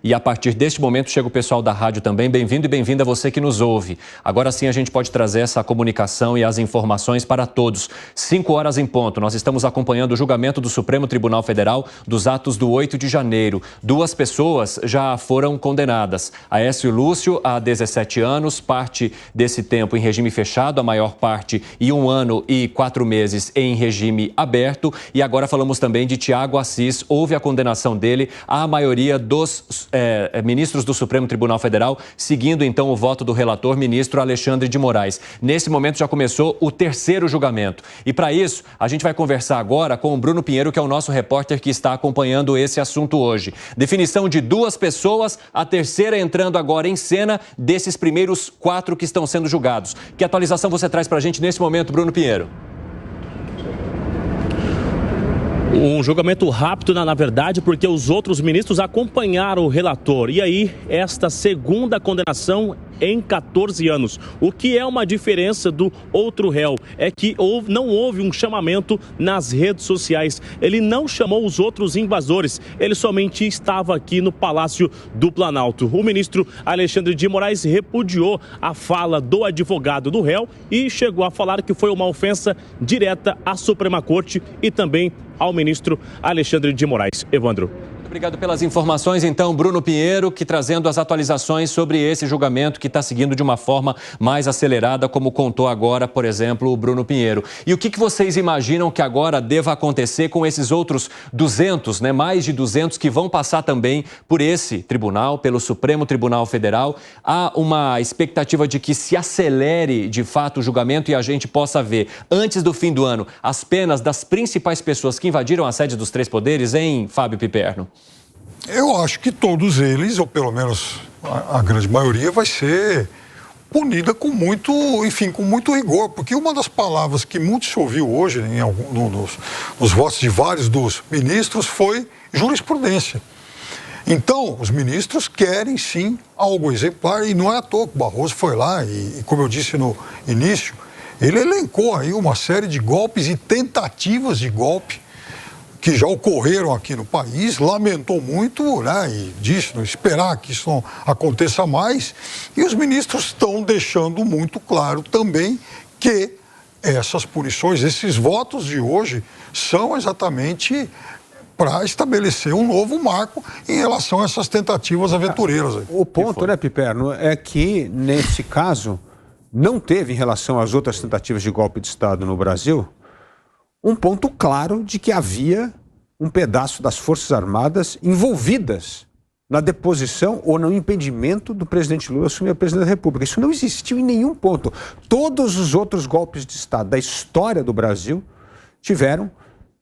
E a partir deste momento chega o pessoal da rádio também. Bem-vindo e bem-vinda você que nos ouve. Agora sim a gente pode trazer essa comunicação e as informações para todos. 5 horas em ponto, nós estamos acompanhando o julgamento do Supremo Tribunal Federal dos atos do 8 de janeiro. 2 pessoas já foram condenadas. Aécio Lúcio, há 17 anos, parte desse tempo em regime fechado, a maior parte em 1 ano e 4 meses em regime aberto. E agora falamos também de Tiago Assis. Houve a condenação dele, a maioria dos ministros do Supremo Tribunal Federal, seguindo então o voto do relator, ministro Alexandre de Moraes. Nesse momento já começou o 3º julgamento. E para isso, a gente vai conversar agora com o Bruno Pinheiro, que é o nosso repórter que está acompanhando esse assunto hoje. Definição de 2 pessoas, a 3ª entrando agora em cena desses primeiros 4 que estão sendo julgados. Que atualização você traz para a gente nesse momento, Bruno Pinheiro? Um julgamento rápido, na verdade, porque os outros ministros acompanharam o relator. E aí, esta 2ª condenação em 14 anos. O que é uma diferença do outro réu é que não houve um chamamento nas redes sociais. Ele não chamou os outros invasores, ele somente estava aqui no Palácio do Planalto. O ministro Alexandre de Moraes repudiou a fala do advogado do réu e chegou a falar que foi uma ofensa direta à Suprema Corte e também ao ministro Alexandre de Moraes. Evandro. Obrigado pelas informações, então, Bruno Pinheiro, que trazendo as atualizações sobre esse julgamento que está seguindo de uma forma mais acelerada, como contou agora, por exemplo, o Bruno Pinheiro. E o que vocês imaginam que agora deva acontecer com esses outros 200, mais de 200 que vão passar também por esse tribunal, pelo Supremo Tribunal Federal? Há uma expectativa de que se acelere, de fato, o julgamento e a gente possa ver, antes do fim do ano, as penas das principais pessoas que invadiram a sede dos 3 poderes, hein, Fábio Piperno? Eu acho que todos eles, ou pelo menos a grande maioria, vai ser punida com muito rigor, porque uma das palavras que muito se ouviu hoje nos votos de vários dos ministros foi jurisprudência. Então, os ministros querem sim algo exemplar, e não é à toa que o Barroso foi lá e, como eu disse no início, ele elencou aí uma série de golpes e tentativas de golpe que já ocorreram aqui no país, lamentou muito, e disse não esperar que isso não aconteça mais, e os ministros estão deixando muito claro também que essas punições, esses votos de hoje, são exatamente para estabelecer um novo marco em relação a essas tentativas aventureiras. O ponto, Piperno, é que, nesse caso, não teve, em relação às outras tentativas de golpe de Estado no Brasil, um ponto claro de que havia um pedaço das Forças Armadas envolvidas na deposição ou no impedimento do presidente Lula assumir a presidência da República. Isso não existiu em nenhum ponto. Todos os outros golpes de Estado da história do Brasil tiveram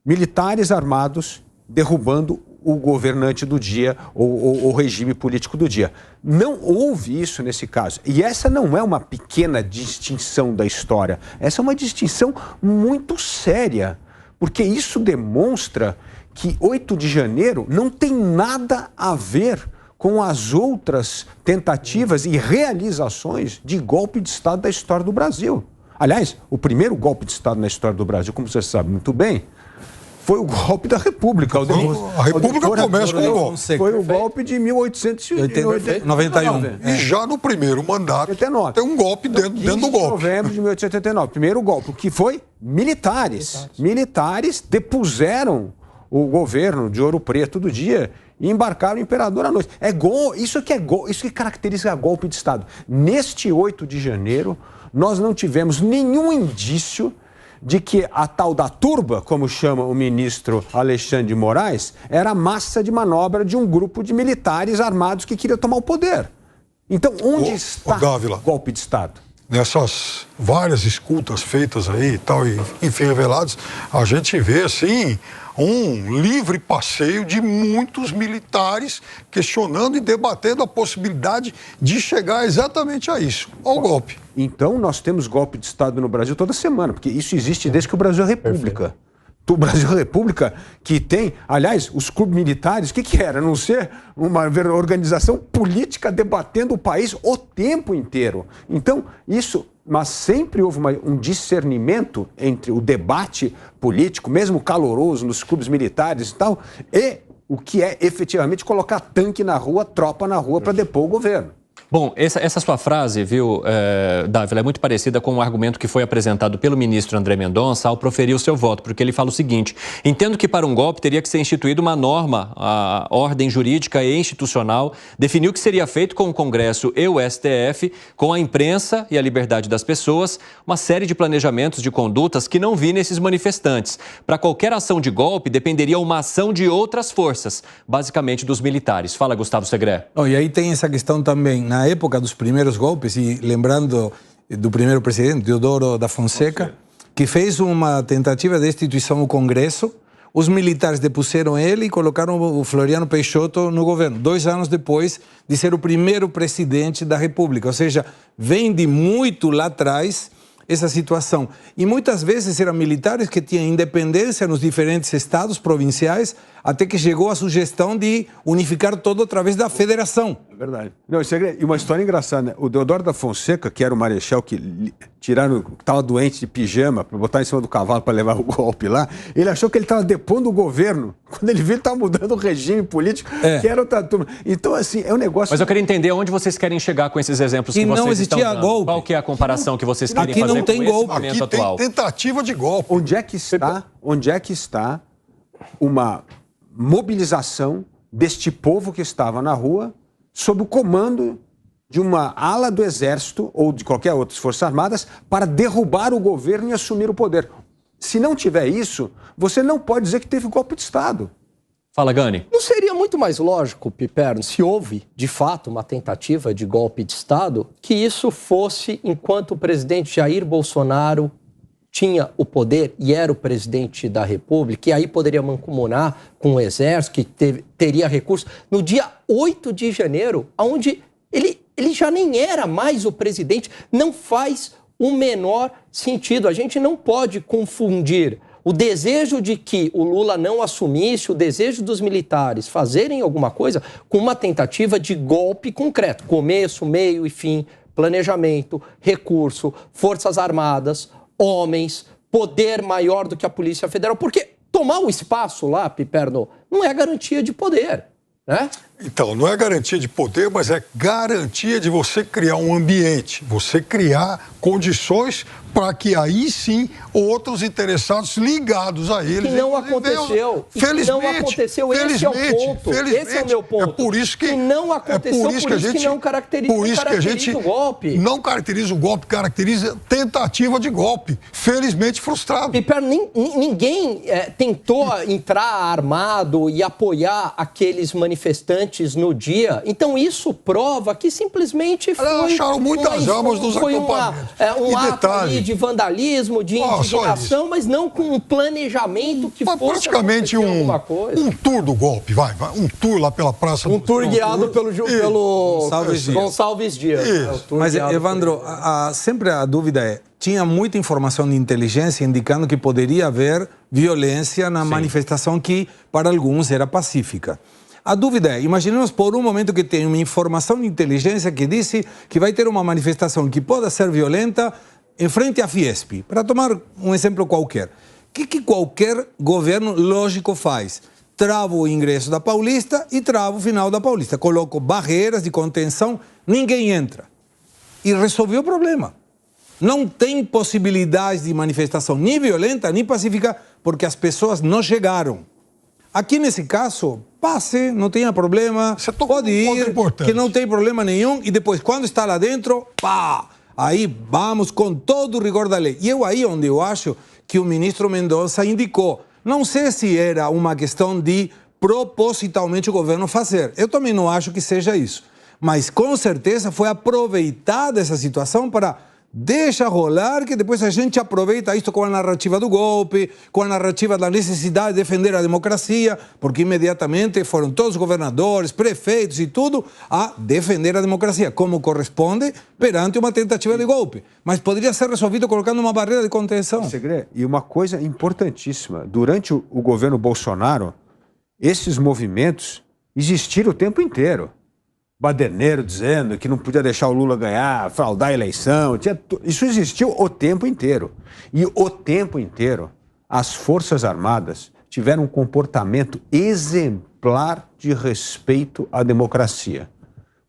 militares armados derrubando o governante do dia ou o regime político do dia. Não houve isso nesse caso. E essa não é uma pequena distinção da história. Essa é uma distinção muito séria, porque isso demonstra que 8 de janeiro não tem nada a ver com as outras tentativas e realizações de golpe de Estado da história do Brasil. Aliás, o primeiro golpe de Estado na história do Brasil, como você sabe muito bem, foi o golpe da República. A República começa com o golpe. Foi o golpe de 1891. E já no primeiro mandato 89. Tem um golpe dentro do golpe. Novembro de 1889. Primeiro golpe, que foi militares. Militares depuseram o governo de Ouro Preto do dia e embarcaram o imperador à noite. Isso que caracteriza golpe de Estado. Neste 8 de janeiro, nós não tivemos nenhum indício de que a tal da turba, como chama o ministro Alexandre de Moraes, era massa de manobra de um grupo de militares armados que queria tomar o poder. Então, onde está o golpe de Estado? Nessas várias escutas feitas aí e tal, e enfim, reveladas, a gente vê, assim, um livre passeio de muitos militares questionando e debatendo a possibilidade de chegar exatamente a isso, ao golpe. Então, nós temos golpe de Estado no Brasil toda semana, porque isso existe desde que o Brasil é república. O Brasil é república que tem, aliás, os clubes militares, o que era? A não ser uma organização política debatendo o país o tempo inteiro. Então, isso... Mas sempre houve um discernimento entre o debate político, mesmo caloroso, nos clubes militares e tal, e o que é efetivamente colocar tanque na rua, tropa na rua para depor o governo. Bom, essa sua frase, viu, Dávila, é muito parecida com o argumento que foi apresentado pelo ministro André Mendonça ao proferir o seu voto, porque ele fala o seguinte: entendo que para um golpe teria que ser instituída uma norma, a ordem jurídica e institucional, definiu o que seria feito com o Congresso e o STF, com a imprensa e a liberdade das pessoas, uma série de planejamentos de condutas que não vi nesses manifestantes. Para qualquer ação de golpe, dependeria uma ação de outras forças, basicamente dos militares. Fala, Gustavo Segré. Oh, e aí tem essa questão também. Na época dos primeiros golpes, e lembrando do primeiro presidente, Deodoro da Fonseca, que fez uma tentativa de destituição do Congresso, os militares depuseram ele e colocaram o Floriano Peixoto no governo, 2 anos depois de ser o primeiro presidente da República. Ou seja, vem de muito lá atrás essa situação. E muitas vezes eram militares que tinham independência nos diferentes estados provinciais, até que chegou a sugestão de unificar todo através da federação. É verdade. Não, e uma história engraçada, né? O Deodoro da Fonseca, que era o marechal que estava doente de pijama para botar em cima do cavalo para levar o golpe lá, ele achou que ele estava depondo o governo. Quando ele viu, ele estava mudando o regime político, que era outra turma. Então, assim, é um negócio... Mas eu queria entender onde vocês querem chegar com esses exemplos que vocês estão dando. Golpe. Qual que é a comparação que vocês querem fazer não tem com golpe. esse momento Aqui atual? tem tentativa de golpe. Onde é que está uma mobilização deste povo que estava na rua sob o comando de uma ala do Exército ou de qualquer outra Forças Armadas para derrubar o governo e assumir o poder? Se não tiver isso, você não pode dizer que teve golpe de Estado. Fala, Gani. Não seria muito mais lógico, Piperno, se houve, de fato, uma tentativa de golpe de Estado, que isso fosse enquanto o presidente Jair Bolsonaro tinha o poder e era o presidente da República, e aí poderia mancomunar com o Exército, que teria recursos, no dia 8 de janeiro, onde ele já nem era mais o presidente. Não faz o menor sentido. A gente não pode confundir o desejo de que o Lula não assumisse, o desejo dos militares fazerem alguma coisa, com uma tentativa de golpe concreto. Começo, meio e fim, planejamento, recurso, Forças Armadas, homens, poder maior do que a Polícia Federal. Porque tomar o espaço lá, Piperno, não é garantia de poder, né? Então, não é garantia de poder, mas é garantia de você criar um ambiente, você criar condições para que aí sim outros interessados ligados a eles... Que não aconteceu. Felizmente. Não aconteceu, esse é o ponto. Esse é o meu ponto. É por isso que... não aconteceu, por isso que não caracteriza o golpe. Não caracteriza o golpe, caracteriza tentativa de golpe. Felizmente frustrado. Ninguém tentou entrar armado e apoiar aqueles manifestantes no dia. Então isso prova que simplesmente foi... acharam muitas armas nos acampamentos. Um ato ali de vandalismo, de indignação, mas não com um planejamento que fosse praticamente alguma coisa. Um tour do golpe, um tour lá pela praça. Um tour guiado pelo Gonçalves Dias. Mas, Evandro, sempre a dúvida é, tinha muita informação de inteligência indicando que poderia haver violência na manifestação que, para alguns, era pacífica. A dúvida é, imaginemos por um momento que tem uma informação de inteligência que disse que vai ter uma manifestação que pode ser violenta em frente à Fiesp. Para tomar um exemplo qualquer. O que qualquer governo lógico faz? Trava o ingresso da Paulista e trava o final da Paulista. Coloco barreiras de contenção, ninguém entra. E resolveu o problema. Não tem possibilidade de manifestação nem violenta, nem pacífica, porque as pessoas não chegaram. Aqui, nesse caso, passe, não tenha problema, pode ir, que não tem problema nenhum, e depois, quando está lá dentro, pá! Aí vamos com todo o rigor da lei. E aí onde eu acho que o ministro Mendonça indicou. Não sei se era uma questão de propositalmente o governo fazer. Eu também não acho que seja isso. Mas, com certeza, foi aproveitada essa situação para... Deixa rolar, que depois a gente aproveita isso com a narrativa do golpe, com a narrativa da necessidade de defender a democracia, porque imediatamente foram todos os governadores, prefeitos e tudo a defender a democracia, como corresponde perante uma tentativa de golpe. Mas poderia ser resolvido colocando uma barreira de contenção. E uma coisa importantíssima, durante o governo Bolsonaro, esses movimentos existiram o tempo inteiro. Baderneiro dizendo que não podia deixar o Lula ganhar, fraudar a eleição. Isso existiu o tempo inteiro. E o tempo inteiro, as Forças Armadas tiveram um comportamento exemplar de respeito à democracia.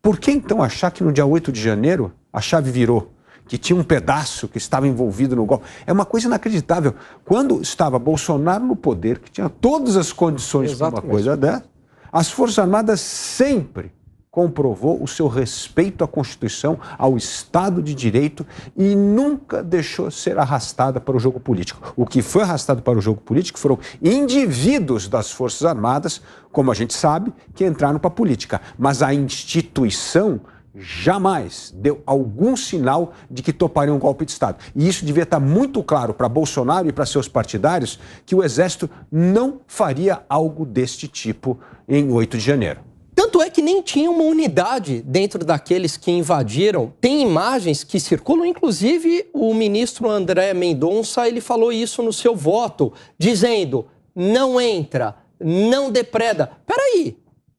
Por que então achar que no dia 8 de janeiro a chave virou? Que tinha um pedaço que estava envolvido no golpe? É uma coisa inacreditável. Quando estava Bolsonaro no poder, que tinha todas as condições para uma coisa dessa, as Forças Armadas sempre comprovou o seu respeito à Constituição, ao Estado de Direito e nunca deixou ser arrastada para o jogo político. O que foi arrastado para o jogo político foram indivíduos das Forças Armadas, como a gente sabe, que entraram para a política. Mas a instituição jamais deu algum sinal de que toparia um golpe de Estado. E isso devia estar muito claro para Bolsonaro e para seus partidários que o Exército não faria algo deste tipo em 8 de janeiro. Tanto é que nem tinha uma unidade dentro daqueles que invadiram. Tem imagens que circulam, inclusive o ministro André Mendonça, ele falou isso no seu voto, dizendo, não entra, não depreda. Peraí,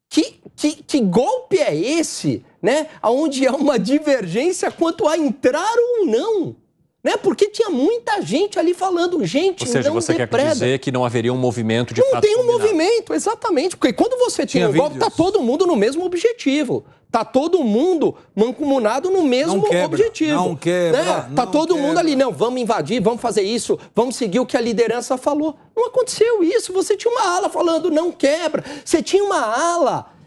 que golpe é esse, né? Onde há uma divergência quanto a entrar ou não? Né? Porque tinha muita gente ali falando, gente, não depreda. Ou seja, você quer dizer que não haveria um movimento de fato não tem um movimento, exatamente. Porque quando você tinha um golpe, está todo mundo no mesmo objetivo. Está todo mundo mancomunado no mesmo objetivo. Não quebra. Né? Tá todo mundo ali, não, vamos invadir, vamos fazer isso, vamos seguir o que a liderança falou. Não aconteceu isso. Você tinha uma ala falando, não quebra. Você tinha uma ala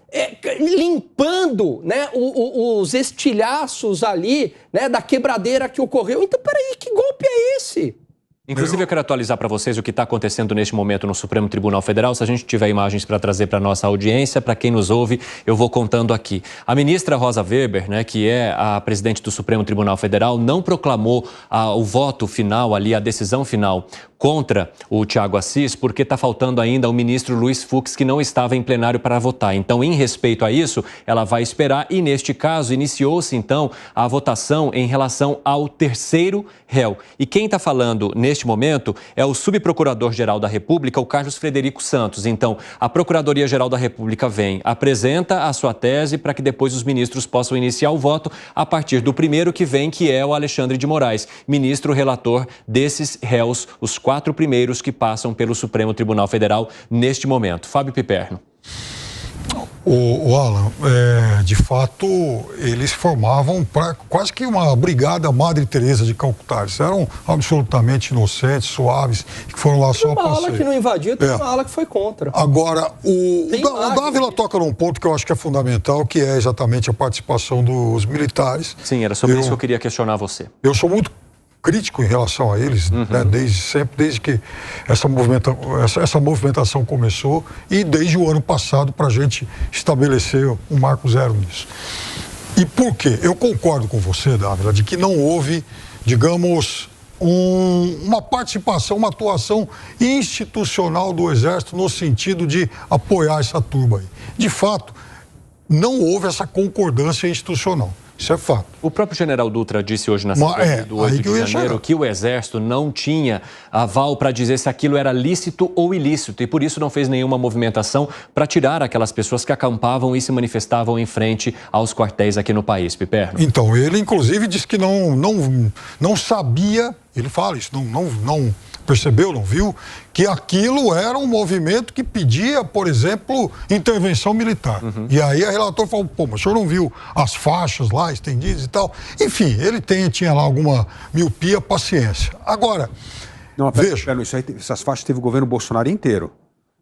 limpando, né, os estilhaços ali, né, da quebradeira que ocorreu. Então, peraí, que golpe é esse? Inclusive, eu quero atualizar para vocês o que está acontecendo neste momento no Supremo Tribunal Federal. Se a gente tiver imagens para trazer para a nossa audiência, para quem nos ouve, eu vou contando aqui. A ministra Rosa Weber, né, que é a presidente do Supremo Tribunal Federal, não proclamou o voto final ali, a decisão final contra o Thiago Assis, porque está faltando ainda o ministro Luiz Fux, que não estava em plenário para votar. Então, em respeito a isso, ela vai esperar e, neste caso, iniciou-se, então, a votação em relação ao terceiro réu. E quem está falando neste momento é o subprocurador-geral da República, o Carlos Frederico Santos. Então, a Procuradoria-Geral da República vem, apresenta a sua tese para que depois os ministros possam iniciar o voto a partir do primeiro que vem, que é o Alexandre de Moraes, ministro relator desses réus, os 4 primeiros que passam pelo Supremo Tribunal Federal neste momento. Fábio Piperno. O Alan, de fato, eles formavam quase que uma brigada Madre Teresa de Calcutá. Eles eram absolutamente inocentes, suaves, que foram lá só para uma ala que não invadiu, tem uma ala que foi contra. Agora, o Dávila toca num ponto que eu acho que é fundamental, que é exatamente a participação dos militares. Sim, era sobre isso que eu queria questionar você. Eu sou muito crítico em relação a eles, né, desde que essa movimentação começou e desde o ano passado para a gente estabelecer um marco zero nisso. E por quê? Eu concordo com você, Dávila, de que não houve, digamos, uma participação, uma atuação institucional do Exército no sentido de apoiar essa turma aí. De fato, não houve essa concordância institucional. Isso é fato. O próprio general Dutra disse hoje na CPI do 8 de janeiro que o Exército não tinha aval para dizer se aquilo era lícito ou ilícito e por isso não fez nenhuma movimentação para tirar aquelas pessoas que acampavam e se manifestavam em frente aos quartéis aqui no país, Piperno. Então, ele inclusive disse que não sabia, ele fala isso, não percebeu, não viu, que aquilo era um movimento que pedia, por exemplo, intervenção militar. E aí a relatora falou, pô, mas o senhor não viu as faixas lá estendidas e tal? Enfim, ele tinha lá alguma miopia, paciência. Agora, veja... essas faixas teve o governo Bolsonaro inteiro.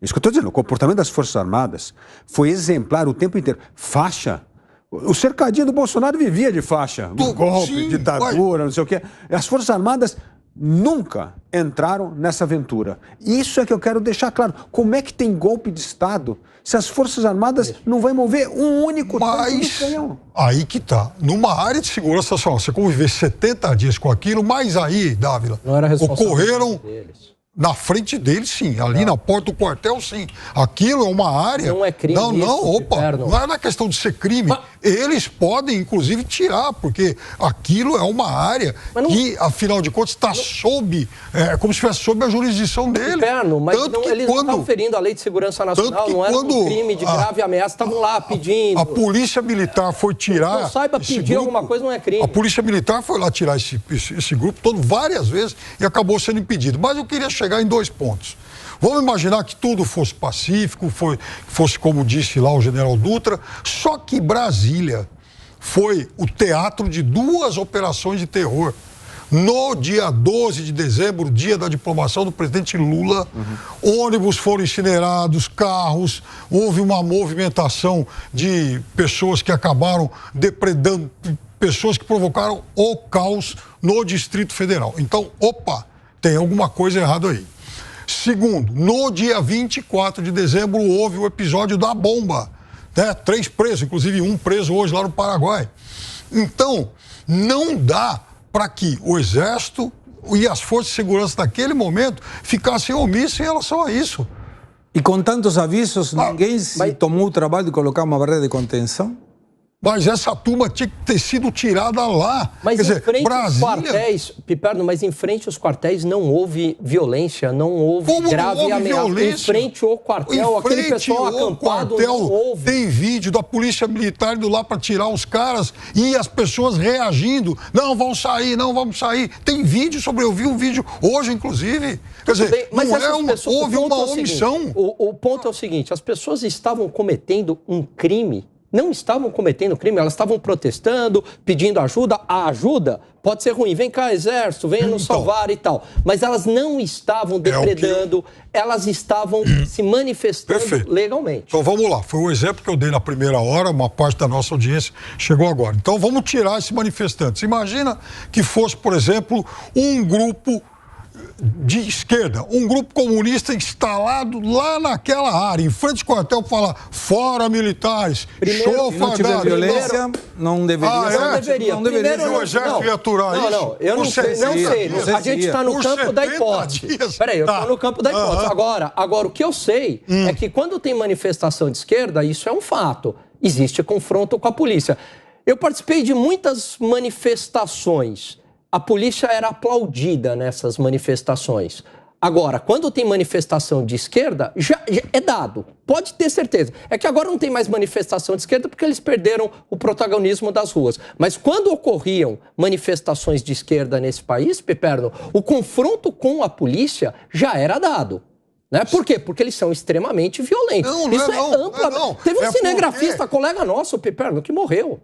Isso que eu estou dizendo, o comportamento das Forças Armadas foi exemplar o tempo inteiro. Faixa... O cercadinho do Bolsonaro vivia de faixa. Golpe, ditadura, não sei o quê. As Forças Armadas nunca entraram nessa aventura. Isso é que eu quero deixar claro. Como é que tem golpe de Estado se as Forças Armadas não vão mover um único canhão? Aí que tá. Numa área de segurança nacional, você conviver 70 dias com aquilo, mas aí, Dávila, ocorreram... Na frente deles, sim. Ali na porta do quartel, sim. Aquilo é uma área... Não é crime. Não, não é questão de ser crime. Eles podem, inclusive, tirar, porque aquilo é uma área que, afinal de contas, está sob... como se estivesse sob a jurisdição deles. Mas eles não estão ferindo a Lei de Segurança Nacional, não era um crime de grave ameaça, estavam lá pedindo... A Polícia Militar foi tirar... Não saiba pedir alguma coisa, não é crime. A Polícia Militar foi lá tirar esse grupo todo várias vezes e acabou sendo impedido. Mas eu queria chegar em 2 pontos. Vamos imaginar que tudo fosse pacífico, fosse como disse lá o general Dutra, só que Brasília foi o teatro de 2 operações de terror. No dia 12 de dezembro, dia da diplomação do presidente Lula, ônibus foram incinerados, carros, houve uma movimentação de pessoas que acabaram depredando, pessoas que provocaram o caos no Distrito Federal. Então, opa, tem alguma coisa errada aí. Segundo, no dia 24 de dezembro houve o episódio da bomba, né? 3 presos, inclusive 1 preso hoje lá no Paraguai. Então, não dá para que o Exército e as forças de segurança naquele momento ficassem omissos em relação a isso. E com tantos avisos, ninguém se tomou o trabalho de colocar uma barreira de contenção? Mas essa turma tinha que ter sido tirada lá. Mas quer dizer, em frente Brasília... aos quartéis, Piperno, mas em frente aos quartéis não houve violência, não houve grave ameaça. Em frente ao quartel, aquele pessoal acampado, não houve. Tem vídeo da polícia militar indo lá para tirar os caras e as pessoas reagindo. Não, vão sair, não vamos sair. Tem vídeo sobre, eu vi um vídeo hoje, inclusive. Quer dizer, bem, mas houve uma omissão. O ponto é o seguinte, as pessoas estavam cometendo um crime. Não estavam cometendo crime, elas estavam protestando, pedindo ajuda. A ajuda pode ser ruim. Vem cá, exército, venha nos salvar e tal. Mas elas não estavam depredando, elas estavam se manifestando legalmente. Então vamos lá, foi o exemplo que eu dei na primeira hora, uma parte da nossa audiência chegou agora. Então vamos tirar esses manifestantes. Imagina que fosse, por exemplo, um grupo de esquerda, um grupo comunista instalado lá naquela área, em frente ao quartel, para falar fora militares, show se não tiver violência, não deveria. Não deveria. O exército ia aturar isso? Não, eu não sei. A gente está no campo da hipótese. Peraí, eu estou no campo da hipótese. Agora, o que eu sei é que quando tem manifestação de esquerda, isso é um fato. Existe confronto com a polícia. Eu participei de muitas manifestações. A polícia era aplaudida nessas manifestações. Agora, quando tem manifestação de esquerda, já é dado. Pode ter certeza. É que agora não tem mais manifestação de esquerda porque eles perderam o protagonismo das ruas. Mas quando ocorriam manifestações de esquerda nesse país, Piperno, o confronto com a polícia já era dado. Né? Por quê? Porque eles são extremamente violentos. Isso é amplo. Teve um cinegrafista, colega nosso, Piperno, que morreu.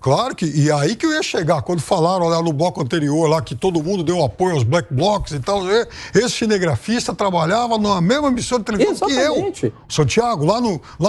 Claro que, e aí que eu ia chegar, quando falaram lá no bloco anterior, lá que todo mundo deu apoio aos black blocs e tal, esse cinegrafista trabalhava na mesma emissora de televisão que eu, Santiago, lá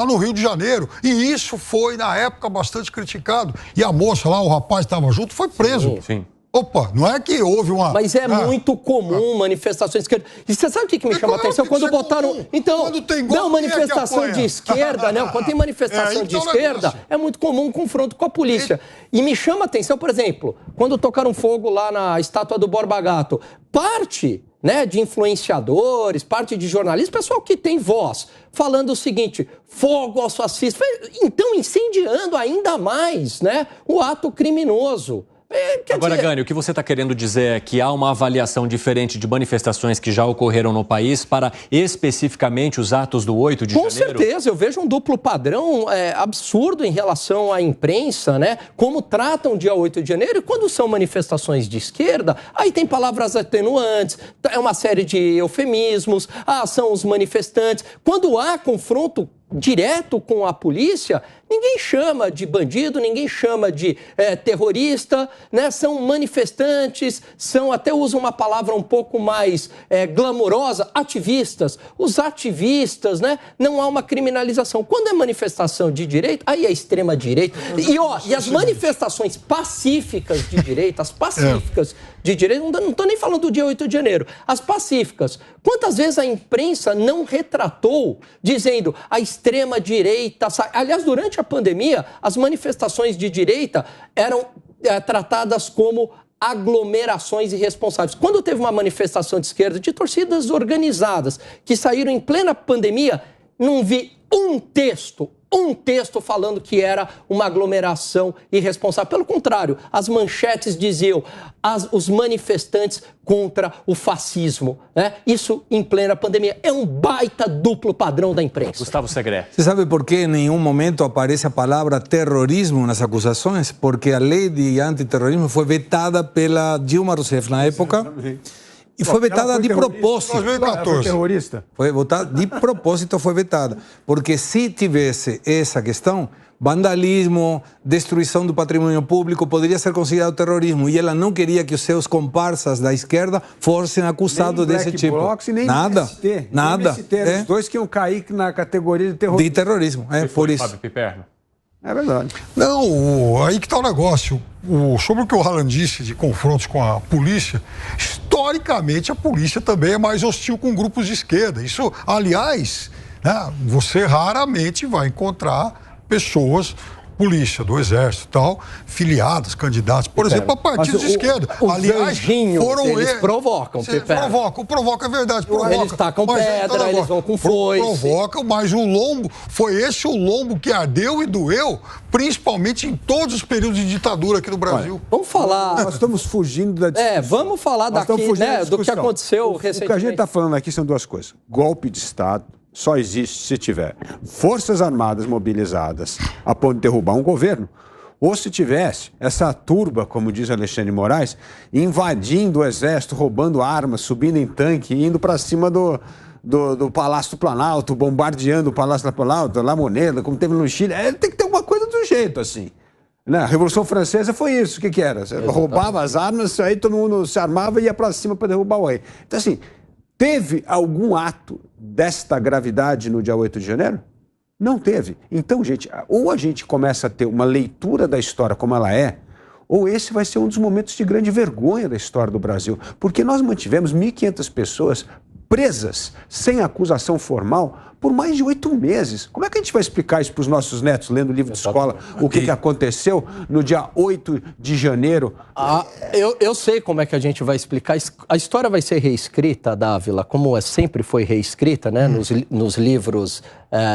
no Rio de Janeiro, e isso foi, na época, bastante criticado, e a moça lá, o rapaz que estava junto, foi preso. Sim. Opa, não é que houve uma... Mas é muito comum manifestações de esquerda. E você sabe o que me chama a atenção? Quando botaram... Comum. Então, quando tem gol, não, manifestação de esquerda, né? Quando tem manifestação de esquerda, é muito comum um confronto com a polícia. E me chama a atenção, por exemplo, quando tocaram fogo lá na estátua do Borba Gato, parte, né, de influenciadores, parte de jornalistas, pessoal que tem voz, falando o seguinte, fogo aos fascistas. Então, incendiando ainda mais, né, o ato criminoso. Agora, Gani, o que você está querendo dizer é que há uma avaliação diferente de manifestações que já ocorreram no país para especificamente os atos do 8 de janeiro? Com certeza, eu vejo um duplo padrão absurdo em relação à imprensa, né? Como tratam o dia 8 de janeiro e quando são manifestações de esquerda, aí tem palavras atenuantes, é uma série de eufemismos, são os manifestantes. Quando há confronto direto com a polícia, ninguém chama de bandido, ninguém chama de terrorista, né? São manifestantes, até usam uma palavra um pouco mais glamourosa, ativistas. Os ativistas, né? Não há uma criminalização. Quando é manifestação de direita, aí é extrema direita. E as manifestações pacíficas de direita, as pacíficas de direita, não estou nem falando do dia 8 de janeiro, as pacíficas. Quantas vezes a imprensa não retratou dizendo a extrema-direita... Aliás, durante a pandemia, as manifestações de direita eram tratadas como aglomerações irresponsáveis. Quando teve uma manifestação de esquerda, de torcidas organizadas, que saíram em plena pandemia, não vi um texto falando que era uma aglomeração irresponsável. Pelo contrário, as manchetes diziam os manifestantes contra o fascismo. Né? Isso em plena pandemia. É um baita duplo padrão da imprensa. Gustavo Segré. Você sabe por que em nenhum momento aparece a palavra terrorismo nas acusações? Porque a lei de antiterrorismo foi vetada pela Dilma Rousseff na época. E foi vetada de propósito. 2014. Terrorista. Foi votada de propósito, foi vetada. Porque se tivesse essa questão, vandalismo, destruição do patrimônio público poderia ser considerado terrorismo. E ela não queria que os seus comparsas da esquerda fossem acusados desse tipo. Blocs, nem nada. MST, Nada. Os dois que iam cair na categoria de terrorismo. De terrorismo, por isso. Fábio Piperno. É verdade. Não, aí que está o negócio. Sobre o que o Alan disse de confrontos com a polícia, historicamente a polícia também é mais hostil com grupos de esquerda. Isso, aliás, né, você raramente vai encontrar pessoas, polícia, do exército e tal, filiadas, candidatos, por exemplo, a partidos de esquerda. Aliás, foram eles provocam, provoca, é verdade. Provoca, eles tacam pedra, eles vão com foice. Provoca, mas o lombo, foi esse o lombo que ardeu e doeu, principalmente em todos os períodos de ditadura aqui no Brasil. Olha, vamos falar... Nós estamos fugindo da discussão. Vamos falar daqui, né, do que aconteceu recentemente. O que a gente está falando aqui são duas coisas. Golpe de Estado só existe se tiver forças armadas mobilizadas a ponto de derrubar um governo, ou se tivesse essa turba, como diz Alexandre de Moraes, invadindo o exército, roubando armas, subindo em tanque, indo para cima do Palácio do Planalto, bombardeando o Palácio do Planalto, La Moneda, como teve no Chile. Tem que ter alguma coisa do jeito assim. A Revolução Francesa foi isso. O que era? Você roubava as armas, aí todo mundo se armava e ia para cima para derrubar o rei. Então, assim, teve algum ato desta gravidade no dia 8 de janeiro? Não teve. Então, gente, ou a gente começa a ter uma leitura da história como ela é, ou esse vai ser um dos momentos de grande vergonha da história do Brasil. Porque nós mantivemos 1.500 pessoas presas, sem acusação formal, por mais de 8 meses. Como é que a gente vai explicar isso para os nossos netos, lendo livro de escola, o que aconteceu no dia 8 de janeiro? Eu sei como é que a gente vai explicar. A história vai ser reescrita, Dávila, como sempre foi reescrita, né, nos livros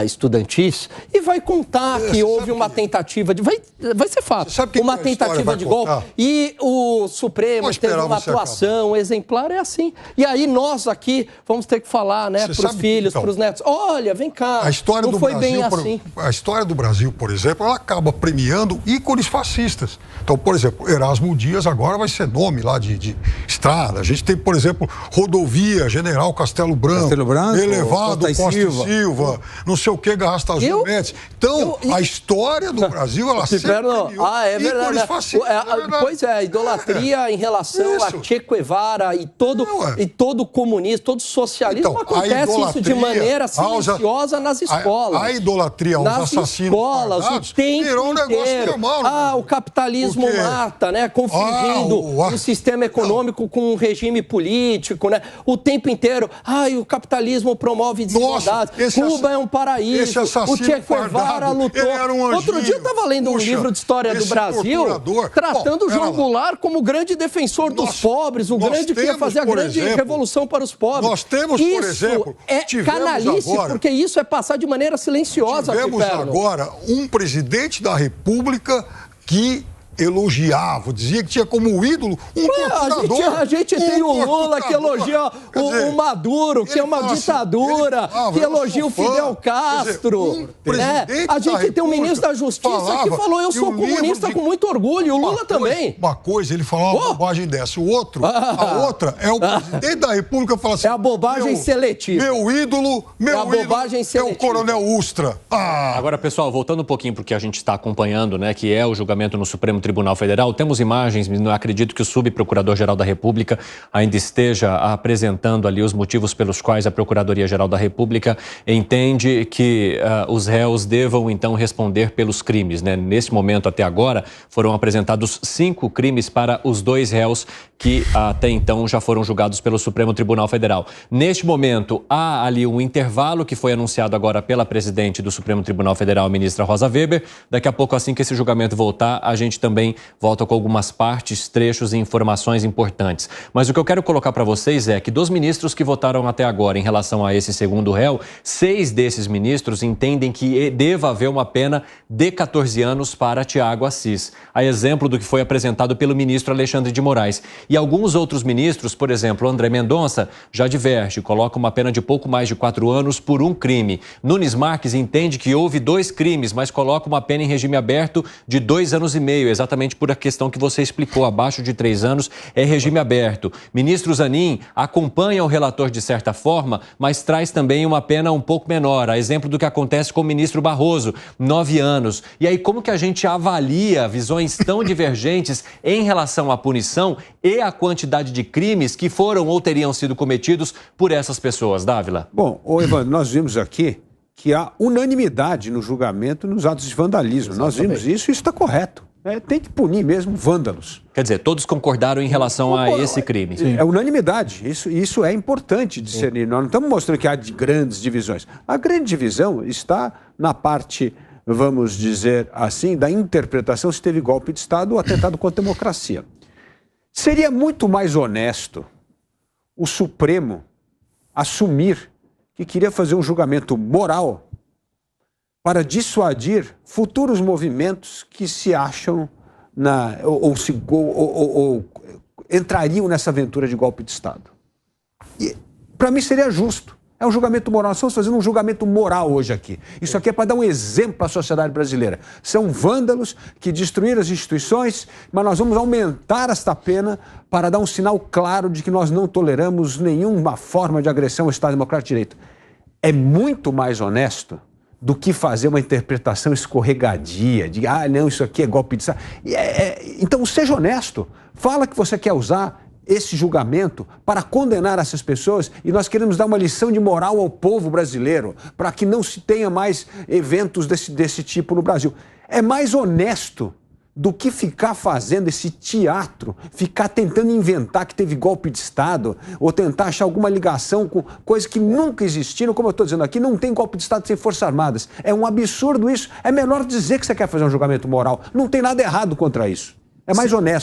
estudantis, e vai contar que houve uma tentativa de... Vai ser fato. Uma tentativa de golpe. E o Supremo teve uma atuação exemplar, é assim. E aí nós aqui vamos ter que falar, né, para os filhos, para os netos. Olha, vem cá, não foi bem assim. A história do Brasil, por exemplo, ela acaba premiando ícones fascistas. Então, por exemplo, Erasmo Dias agora vai ser nome lá de estrada. A gente tem, por exemplo, rodovia General Castelo Branco, elevado Costa e Silva, não sei o que, Garrastazu Mendes. Então, a história do Brasil, ela sempre premiou ícones fascistas. Pois é, a idolatria em relação a Che Guevara e todo comunismo, todo socialismo, acontece isso de maneira silenciosa nas escolas. A idolatria aos assassinos fardados o tempo virou um negócio inteiro. normal. O capitalismo mata, né? Confundindo o sistema econômico com um regime político, né? O tempo inteiro. O capitalismo promove desigualdades. Cuba é um paraíso. O Che Guevara lutou. Outro dia eu estava lendo um livro de história do Brasil, tratando o João Goulart como o grande defensor dos pobres, o grande que ia fazer a grande revolução para os pobres. Nós temos, por exemplo, canalice, porque isso é passar de maneira silenciosa. Tivemos agora um presidente da República que elogiava, dizia que tinha como ídolo um torturador. A gente tem o Lula que elogia o Maduro, que é uma ditadura, que elogia o Fidel Castro. A gente tem um ministro da Justiça que falou: eu sou comunista com muito orgulho, e o Lula também. Uma coisa, ele falou uma bobagem dessa. A outra é o presidente da República que fala assim: é a bobagem seletiva. Meu ídolo é o Coronel Ustra. Agora, pessoal, voltando um pouquinho para o que a gente está acompanhando, né, que é o julgamento no Supremo Tribunal Federal. Temos imagens, não acredito que o subprocurador-geral da República ainda esteja apresentando ali os motivos pelos quais a Procuradoria-Geral da República entende que os réus devam, então, responder pelos crimes, né? Nesse momento, até agora, foram apresentados 5 crimes para os 2 réus que até então já foram julgados pelo Supremo Tribunal Federal. Neste momento, há ali um intervalo que foi anunciado agora pela presidente do Supremo Tribunal Federal, a ministra Rosa Weber. Daqui a pouco, assim que esse julgamento voltar, a gente também volta com algumas partes, trechos e informações importantes. Mas o que eu quero colocar para vocês é que dos ministros que votaram até agora em relação a esse segundo réu, 6 desses ministros entendem que deva haver uma pena de 14 anos para Tiago Assis, a exemplo do que foi apresentado pelo ministro Alexandre de Moraes. E alguns outros ministros, por exemplo, André Mendonça, já diverge, coloca uma pena de pouco mais de 4 anos por um crime. Nunes Marques entende que houve 2 crimes, mas coloca uma pena em regime aberto de 2 anos e meio, exatamente exatamente por a questão que você explicou. Abaixo de 3 anos é regime aberto. Ministro Zanin acompanha o relator de certa forma, mas traz também uma pena um pouco menor. A exemplo do que acontece com o ministro Barroso, 9 anos. E aí, como que a gente avalia visões tão divergentes em relação à punição e à quantidade de crimes que foram ou teriam sido cometidos por essas pessoas, Dávila? Bom, Evandro, nós vimos aqui que há unanimidade no julgamento nos atos de vandalismo. Exatamente. Nós vimos isso e isso está correto. Tem que punir mesmo vândalos. Quer dizer, todos concordaram em relação a esse crime. Sim. É unanimidade. Isso é importante discernir. Nós não estamos mostrando que há grandes divisões. A grande divisão está na parte, vamos dizer assim, da interpretação se teve golpe de Estado ou atentado contra a democracia. Seria muito mais honesto o Supremo assumir que queria fazer um julgamento moral para dissuadir futuros movimentos que se acham ou entrariam nessa aventura de golpe de Estado. E para mim seria justo. É um julgamento moral. Nós estamos fazendo um julgamento moral hoje aqui. Isso aqui é para dar um exemplo para a sociedade brasileira. São vândalos que destruíram as instituições, mas nós vamos aumentar esta pena para dar um sinal claro de que nós não toleramos nenhuma forma de agressão ao Estado Democrático de Direito. É muito mais honesto do que fazer uma interpretação escorregadia, de, não, isso aqui é golpe de Estado. Então, seja honesto. Fala que você quer usar esse julgamento para condenar essas pessoas e nós queremos dar uma lição de moral ao povo brasileiro para que não se tenha mais eventos desse tipo no Brasil. É mais honesto do que ficar fazendo esse teatro, ficar tentando inventar que teve golpe de Estado ou tentar achar alguma ligação com coisas que nunca existiram. Como eu estou dizendo aqui, não tem golpe de Estado sem Forças Armadas. É um absurdo isso. É melhor dizer que você quer fazer um julgamento moral. Não tem nada errado contra isso. É mais honesto.